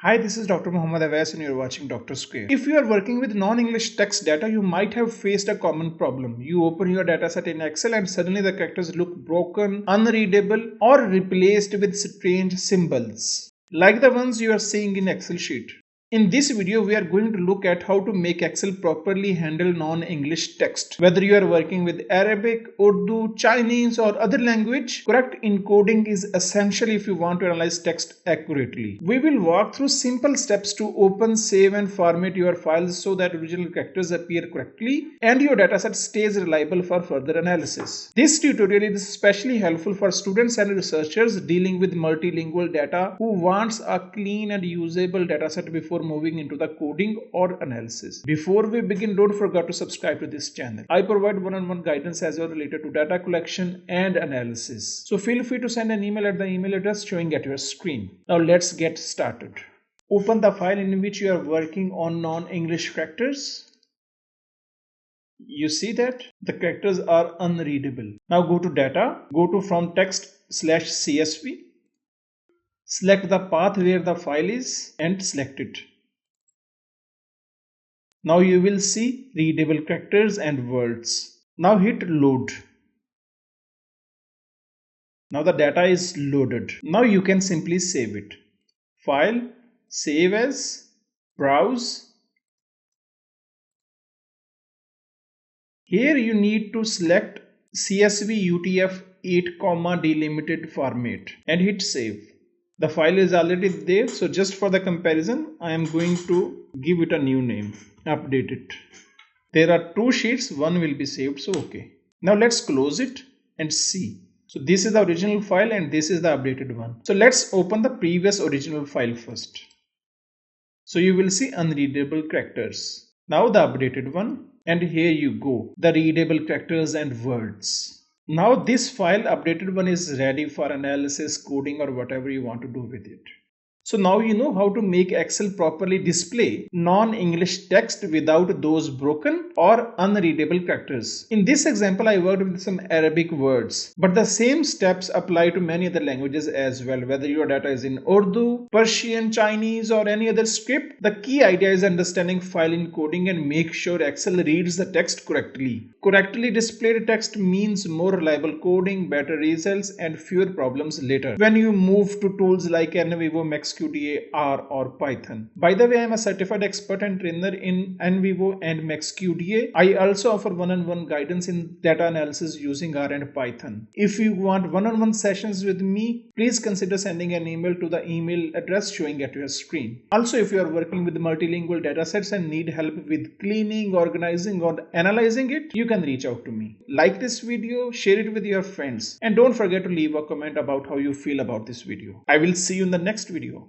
Hi, this is Dr. Muhammad Awais and you're watching Dr. Square. If you are working with non-English text data, you might have faced a common problem. You open your dataset in Excel and suddenly the characters look broken, unreadable, or replaced with strange symbols, like the ones you are seeing in Excel sheet. In this video, we are going to look at how to make Excel properly handle non-English text. Whether you are working with Arabic, Urdu, Chinese or other language, correct encoding is essential if you want to analyze text accurately. We will walk through simple steps to open, save and format your files so that original characters appear correctly and your dataset stays reliable for further analysis. This tutorial is especially helpful for students and researchers dealing with multilingual data who wants a clean and usable dataset before moving into the coding or analysis. Before we begin, don't forget to subscribe to this channel. I provide one-on-one guidance as well related to data collection and analysis. So feel free to send an email at the email address showing at your screen. Now let's get started. Open the file in which you are working on non-English characters. You see that the characters are unreadable. Now go to data, go to from text/CSV. Select the path where the file is and select it. Now you will see readable characters and words. Now hit load. Now the data is loaded. Now you can simply save it. File, save as, browse. Here you need to select CSV UTF-8, delimited format and hit save. The file is already there, so just for the comparison, I am going to give it a new name, update it. There are two sheets, one will be saved, so okay. Now let's close it and see. So this is the original file and this is the updated one. So let's open the previous original file first. So you will see unreadable characters. Now the updated one, and here you go, the readable characters and words. Now this file updated one is ready for analysis, coding or whatever you want to do with it. So now you know how to make Excel properly display non-English text without those broken or unreadable characters. In this example, I worked with some Arabic words, but the same steps apply to many other languages as well. Whether your data is in Urdu, Persian, Chinese or any other script, the key idea is understanding file encoding and make sure Excel reads the text correctly. Correctly displayed text means more reliable coding, better results and fewer problems later when you move to tools like NVivo, MaxQDA, R or Python. By the way, I am a certified expert and trainer in NVivo and MaxQDA. I also offer one-on-one guidance in data analysis using R and Python. If you want one-on-one sessions with me, please consider sending an email to the email address showing at your screen. Also, if you are working with multilingual datasets and need help with cleaning, organizing or analyzing it, you can reach out to me. Like this video, share it with your friends and don't forget to leave a comment about how you feel about this video. I will see you in the next video.